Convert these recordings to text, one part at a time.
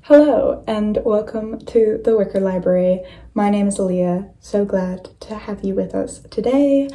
Hello and welcome to the Wicker Library. My name is Aaliyah. So glad to have you with us today.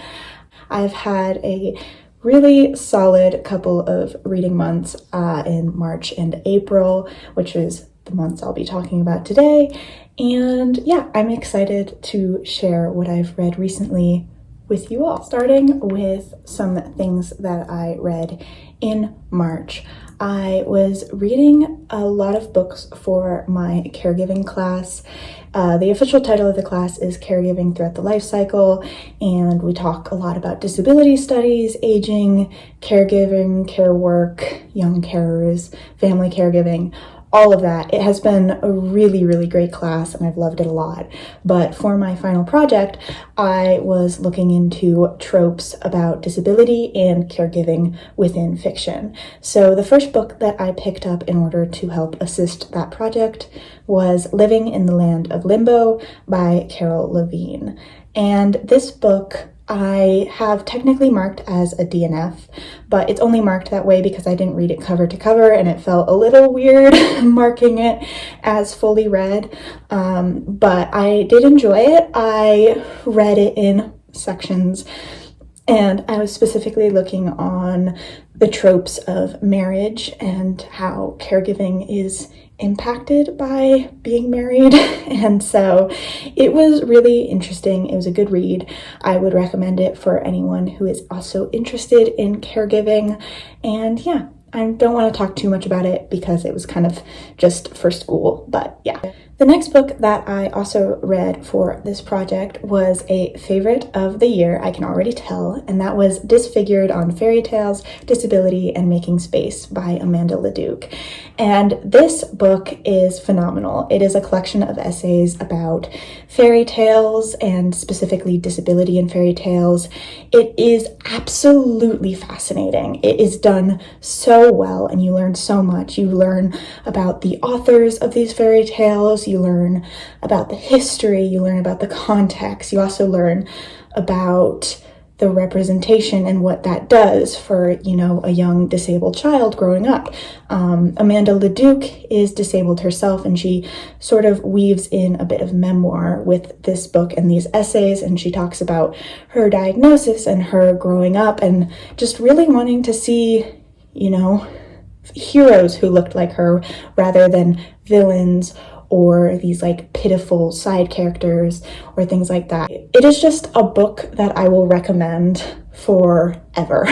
I've had a really solid couple of reading months in March and April, which is the months I'll be talking about today. And yeah, I'm excited to share what I've read recently with you all. Starting with some things that I read in March. I was reading a lot of books for my caregiving class. The official title of the class is Caregiving Throughout the Life Cycle, and we talk a lot about disability studies, aging, caregiving, care work, young carers, family caregiving, all of that. It has been a really, really great class and I've loved it a lot. But for my final project, I was looking into tropes about disability and caregiving within fiction. So the first book that I picked up in order to help assist that project was Living in the Land of Limbo by Levine. And this book I have technically marked as a DNF, but it's only marked that way because I didn't read it cover to cover and it felt a little weird marking it as fully read, but I did enjoy it. I read it in sections and I was specifically looking on the tropes of marriage and how caregiving is impacted by being married. And so it was really interesting. It was a good read. I would recommend it for anyone who is also interested in caregiving. And yeah, I don't want to talk too much about it because it was kind of just for school, but yeah. The next book that I also read for this project was a favorite of the year, I can already tell, and that was Disfigured on Fairy Tales, Disability, and Making Space by Amanda Leduc. And this book is phenomenal. It is a collection of essays about fairy tales and specifically disability in fairy tales. It is absolutely fascinating. It is done so well and you learn so much. You learn about the authors of these fairy tales. You learn about the history, you learn about the context, you also learn about the representation and what that does for, a young disabled child growing up. Amanda Leduc is disabled herself and she sort of weaves in a bit of memoir with this book and these essays, and she talks about her diagnosis and her growing up and just really wanting to see, heroes who looked like her rather than villains or these pitiful side characters or things like that. It is just a book that I will recommend forever.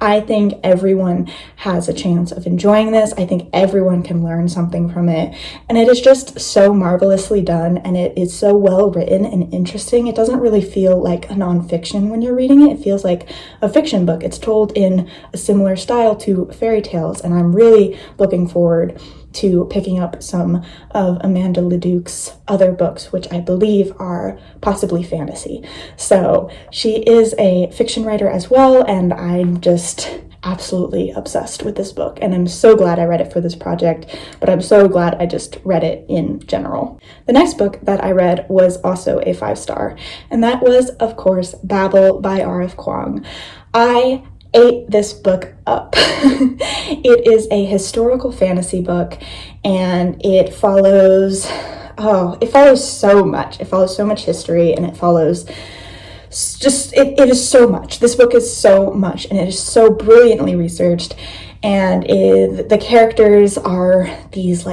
I think everyone has a chance of enjoying this. I think everyone can learn something from it. And it is just so marvelously done and it is so well written and interesting. It doesn't really feel like a nonfiction when you're reading it. It feels like a fiction book. It's told in a similar style to fairy tales, and I'm really looking forward to picking up some of Amanda Leduc's other books, which I believe are possibly fantasy. So she is a fiction writer as well, and I'm just absolutely obsessed with this book. And I'm so glad I read it for this project, but I'm so glad I just read it in general. The next book that I read was also a 5-star, and that was, of course, Babel by R.F. Kuang. I ate this book up. It is a historical fantasy book and it follows so much. It follows so much history and it follows it is so much. This book is so much and it is so brilliantly researched, and the characters are these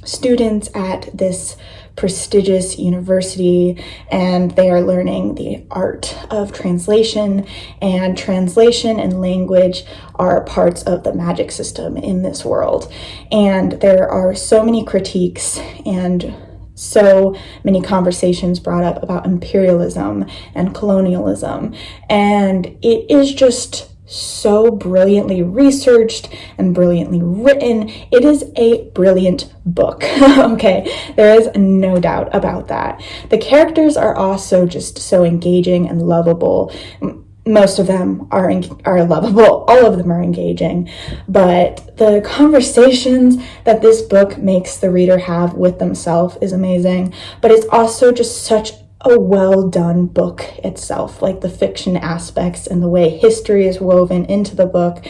students at this prestigious university, and they are learning the art of translation, and translation and language are parts of the magic system in this world. And there are so many critiques and so many conversations brought up about imperialism and colonialism, and it is just so brilliantly researched and brilliantly written. It is a brilliant book. Okay, there is no doubt about that. The characters are also just so engaging and lovable. Most of them are lovable. All of them are engaging, but the conversations that this book makes the reader have with themselves is amazing. But it's also just such a well done book itself, the fiction aspects and the way history is woven into the book.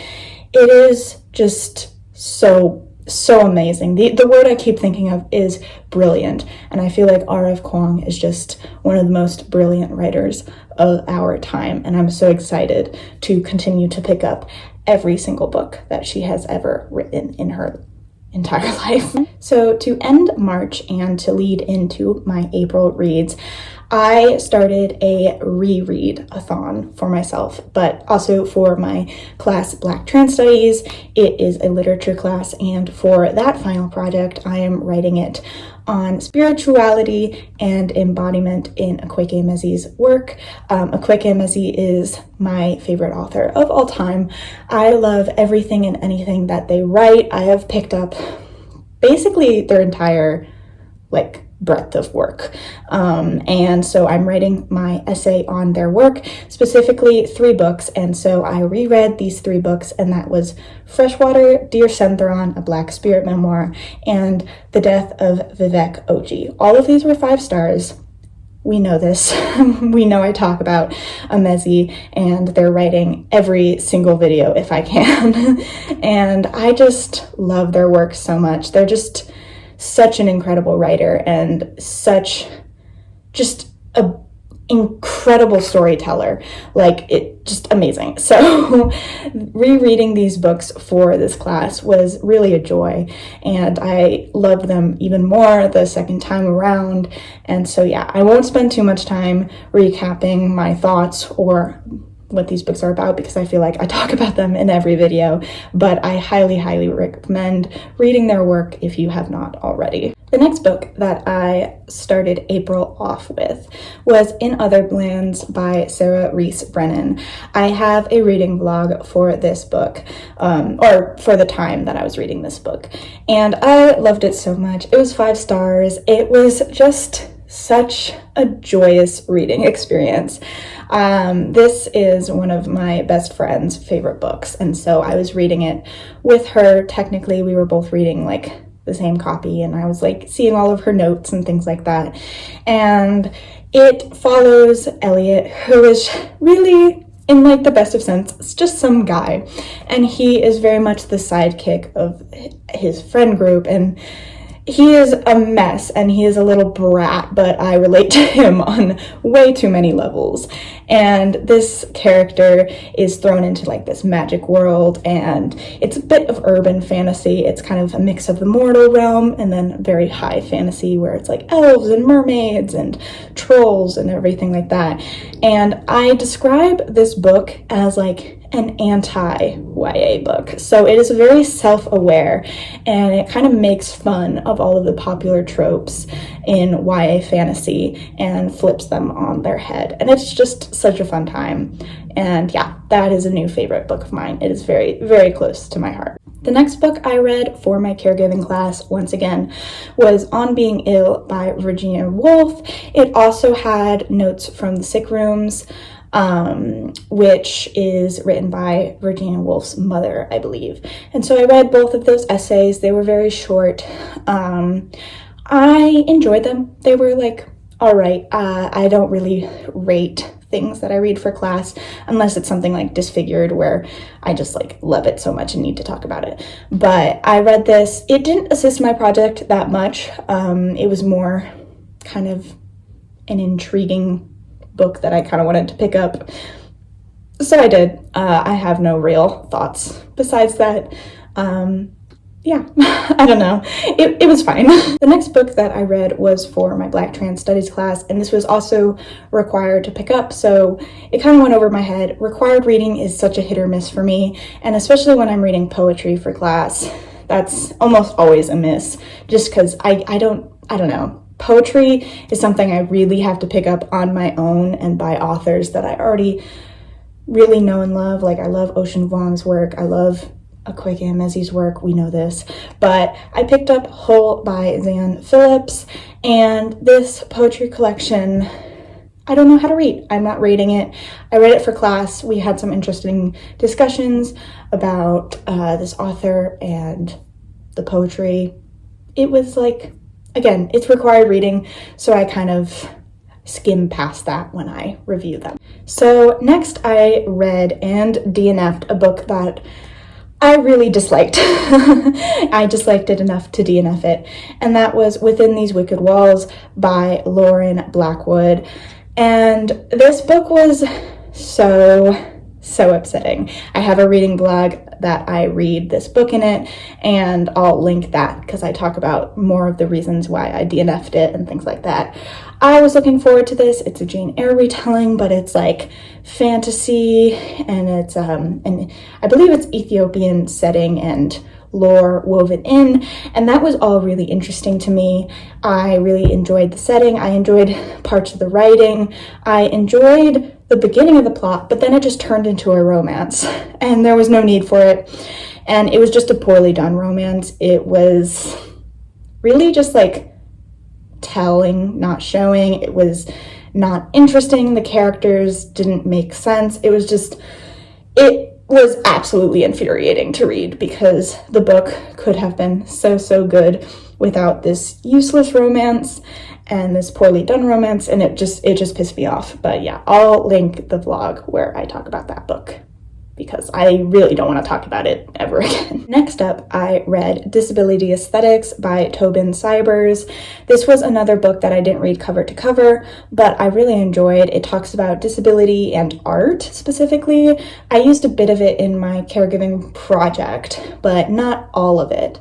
It is just so so amazing. The word I keep thinking of is brilliant, and I feel like R.F. Kuang is just one of the most brilliant writers of our time, and I'm so excited to continue to pick up every single book that she has ever written in her entire life. So to end March and to lead into my April reads, I started a reread-a-thon for myself, but also for my class Black Trans Studies. It is a literature class, and for that final project, I am writing it on spirituality and embodiment in Akwaeke Emezi's work. Akwaeke Emezi is my favorite author of all time. I love everything and anything that they write. I have picked up basically their entire breadth of work. And so I'm writing my essay on their work, specifically 3 books. And so I reread these 3 books, and that was Freshwater, Dear Senthuran, a Black Spirit Memoir, and The Death of Vivek Oji. All of these were 5 stars. We know this. We know I talk about emezi and their writing every single video if I can. And I just love their work so much. They're just such an incredible writer and such just a incredible storyteller. It just amazing. So rereading these books for this class was really a joy, and I loved them even more the second time around. And so yeah, I won't spend too much time recapping my thoughts or what these books are about, because I feel like I talk about them in every video, but I highly recommend reading their work if you have not already. The next book that I started April off with was In Other Lands by Sarah Rees Brennan. I have a reading vlog for this book, or for the time that I was reading this book, and I loved it so much. It was 5 stars. It was just such a joyous reading experience. This is one of my best friend's favorite books, and so I was reading it with her. Technically, we were both reading the same copy, and I was seeing all of her notes and things like that. And it follows Elliot, who is really, in the best of sense, it's just some guy, and he is very much the sidekick of his friend group, and he is a mess, and he is a little brat, but I relate to him on way too many levels. And this character is thrown into this magic world, and it's a bit of urban fantasy. It's kind of a mix of the mortal realm and then very high fantasy, where it's elves and mermaids and trolls and everything like that. And I describe this book as an anti-YA book. So it is very self-aware, and it kind of makes fun of all of the popular tropes in YA fantasy and flips them on their head. And it's just such a fun time. And yeah, that is a new favorite book of mine. It is very close to my heart. The next book I read for my caregiving class, once again, was On Being Ill by Virginia Woolf. It also had notes from the sick rooms, which is written by Virginia Woolf's mother, I believe. And so I read both of those essays. They were very short. I enjoyed them. They were all right. I don't really rate things that I read for class unless it's something like Disfigured, where I just love it so much and need to talk about it. But I read this. It didn't assist my project that much. It was more kind of an intriguing book that I kind of wanted to pick up, so I did. I have no real thoughts besides that. Yeah, I don't know. It was fine. The next book that I read was for my Black Trans Studies class, and this was also required to pick up, so it kind of went over my head. Required reading is such a hit or miss for me, and especially when I'm reading poetry for class, that's almost always a miss, just because I don't know. Poetry is something I really have to pick up on my own and by authors that I already really know and love. I love Ocean Vuong's work. I love Akwaeke Emezi's work. We know this. But I picked up Whole by Phillips, and this poetry collection, I don't know how to read. I'm not rating it. I read it for class. We had some interesting discussions about this author and the poetry. It was again, it's required reading, so I kind of skim past that when I review them. So next I read and DNF'd a book that I really disliked. I disliked it enough to DNF it, and that was Within These Wicked Walls by Lauren Blackwood. And this book was so upsetting. I have a reading blog that I read this book in it, and I'll link that because I talk about more of the reasons why I DNF'd it and things like that. I was looking forward to this. It's a Jane Eyre retelling, but it's like fantasy, and it's and I believe it's Ethiopian setting and lore woven in, and that was all really interesting to me. I really enjoyed the setting. I enjoyed parts of the writing. I enjoyed the beginning of the plot, but then it just turned into a romance, and there was no need for it, and it was just a poorly done romance. It was really just like telling, not showing. It was not interesting. The characters didn't make sense. It was absolutely infuriating to read because the book could have been so good without this useless romance and this poorly done romance, and it just pissed me off. But yeah, I'll link the vlog where I talk about that book because I really don't want to talk about it ever again. Next up, I read Disability Aesthetics by Tobin Siebers. This was another book that I didn't read cover to cover, but I really enjoyed. It talks about disability and art specifically. I used a bit of it in my caregiving project, but not all of it.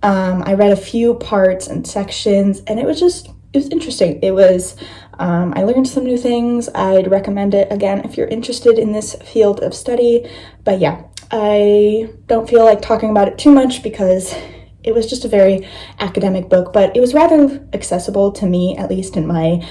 I read a few parts and sections, and it was interesting. I learned some new things. I'd recommend it again if you're interested in this field of study. But yeah, I don't feel like talking about it too much because it was just a very academic book, but it was rather accessible to me, at least in my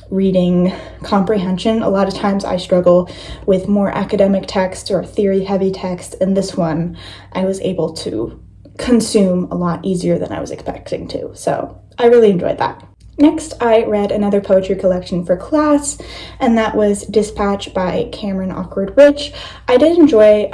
reading comprehension. A lot of times I struggle with more academic text or theory-heavy text, and this one I was able to consume a lot easier than I was expecting to. So I really enjoyed that. Next, I read another poetry collection for class, and that was Dispatch by Cameron Awkward Rich. I did enjoy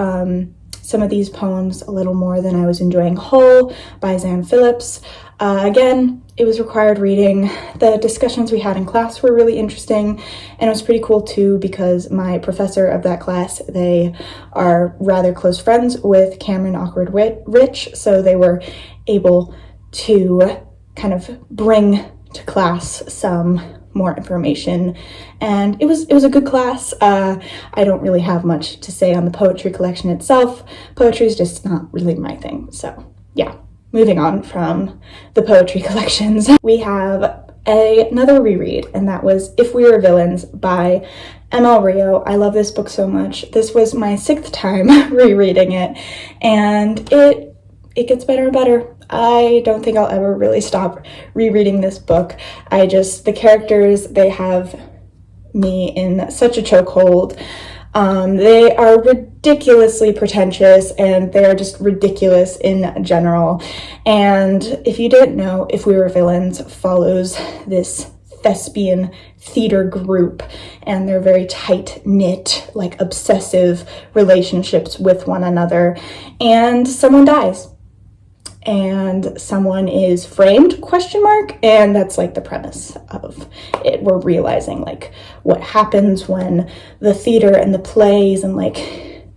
some of these poems a little more than I was enjoying Whole by Phillips. Again, it was required reading. The discussions we had in class were really interesting, and it was pretty cool too because my professor of that class, they are rather close friends with Cameron Awkward Rich, so they were able to kind of bring to class some more information, and it was a good class. I don't really have much to say on the poetry collection itself. Poetry is just not really my thing, so yeah. Moving on from the poetry collections, we have another reread, and that was If We Were Villains by ML Rio. I love this book so much. This was my 6th time rereading it, and it gets better and better. I don't think I'll ever really stop rereading this book. The characters, they have me in such a chokehold. They are ridiculously pretentious, and they are just ridiculous in general. And if you didn't know, If We Were Villains follows this thespian theater group, and they're very tight-knit, like obsessive relationships with one another, and someone dies. And someone is framed, ? And that's like the premise of it. We're realizing like what happens when the theater and the plays and like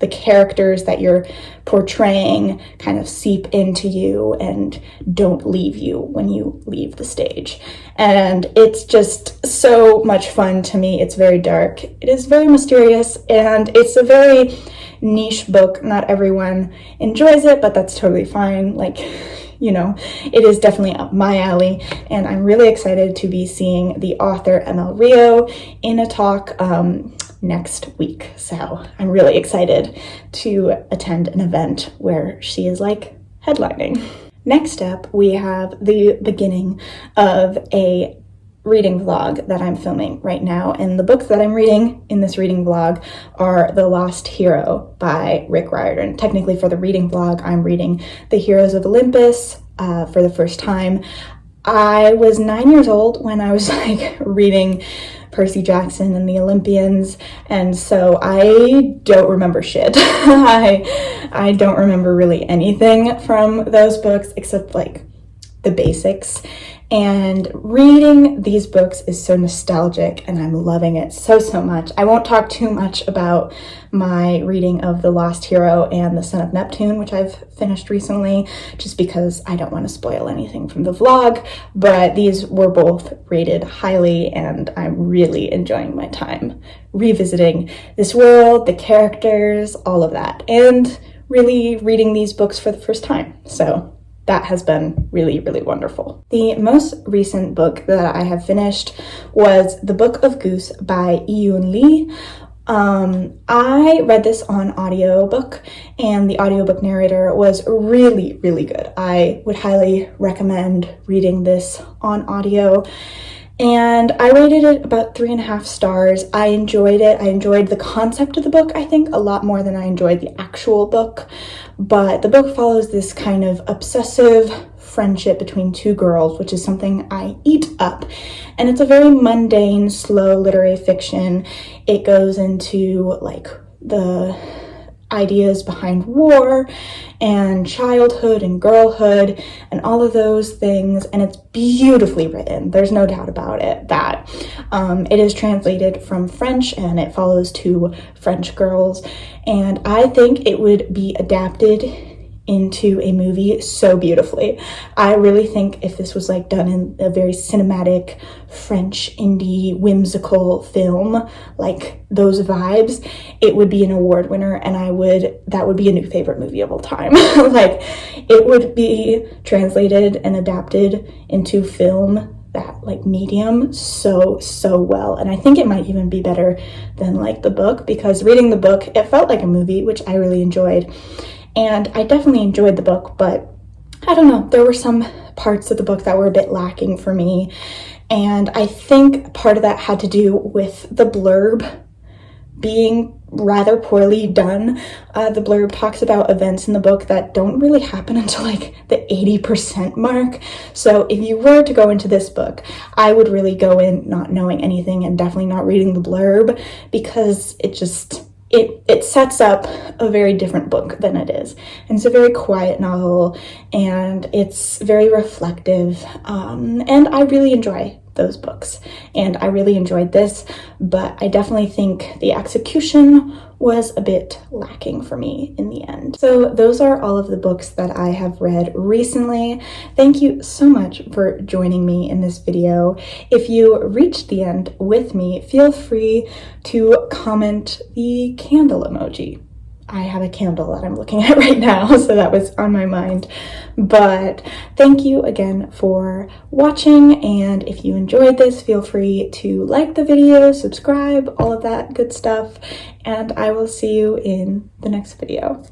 the characters that you're portraying kind of seep into you and don't leave you when you leave the stage. And it's just so much fun to me. It's very dark. It is very mysterious, and it's a very niche book. Not everyone enjoys it, but that's totally fine. Like, you know, it is definitely up my alley, and I'm really excited to be seeing the author ML Rio in a talk next week. So I'm really excited to attend an event where she is like headlining. Next up, we have the beginning of a reading vlog that I'm filming right now, and the books that I'm reading in this reading vlog are The Lost Hero by Rick Riordan. Technically, for the reading vlog, I'm reading The Heroes of Olympus for the first time. I was 9 years old when I was like reading Percy Jackson and the Olympians, and so I don't remember shit. I don't remember really anything from those books except like the basics. And reading these books is so nostalgic, and I'm loving it so much. I won't talk too much about my reading of The Lost Hero and The Son of Neptune, which I've finished recently, just because I don't want to spoil anything from the vlog, but these were both rated highly, and I'm really enjoying my time revisiting this world, the characters, all of that, and really reading these books for the first time. So that has been really wonderful. The most recent book that I have finished was The Book of Goose by Iyun Lee. I read this on audiobook, and the audiobook narrator was really good. I would highly recommend reading this on audio. And I rated it about 3.5 stars. I enjoyed it. I enjoyed the concept of the book, I think, a lot more than I enjoyed the actual book. But the book follows this kind of obsessive friendship between two girls, which is something I eat up. And it's a very mundane, slow literary fiction. It goes into like the ideas behind war and childhood and girlhood and all of those things, and it's beautifully written. There's no doubt about it that it is translated from French, and it follows two French girls, and I think it would be adapted into a movie so beautifully. I really think if this was like done in a very cinematic French indie whimsical film, like those vibes, it would be an award winner, and that would be a new favorite movie of all time. Like, it would be translated and adapted into film, that like medium, so well. And I think it might even be better than like the book, because reading the book, it felt like a movie, which I really enjoyed. And I definitely enjoyed the book, but I don't know, there were some parts of the book that were a bit lacking for me. And I think part of that had to do with the blurb being rather poorly done. The blurb talks about events in the book that don't really happen until like the 80% mark. So if you were to go into this book, I would really go in not knowing anything and definitely not reading the blurb, because it sets up a very different book than it is. And it's a very quiet novel, and it's very reflective, and I really enjoy those books, and I really enjoyed this, but I definitely think the execution was a bit lacking for me in the end. So those are all of the books that I have read recently. Thank you so much for joining me in this video. If you reached the end with me, feel free to comment the candle emoji. I have a candle that I'm looking at right now, so that was on my mind. But thank you again for watching, and if you enjoyed this, feel free to like the video, subscribe, all of that good stuff, and I will see you in the next video.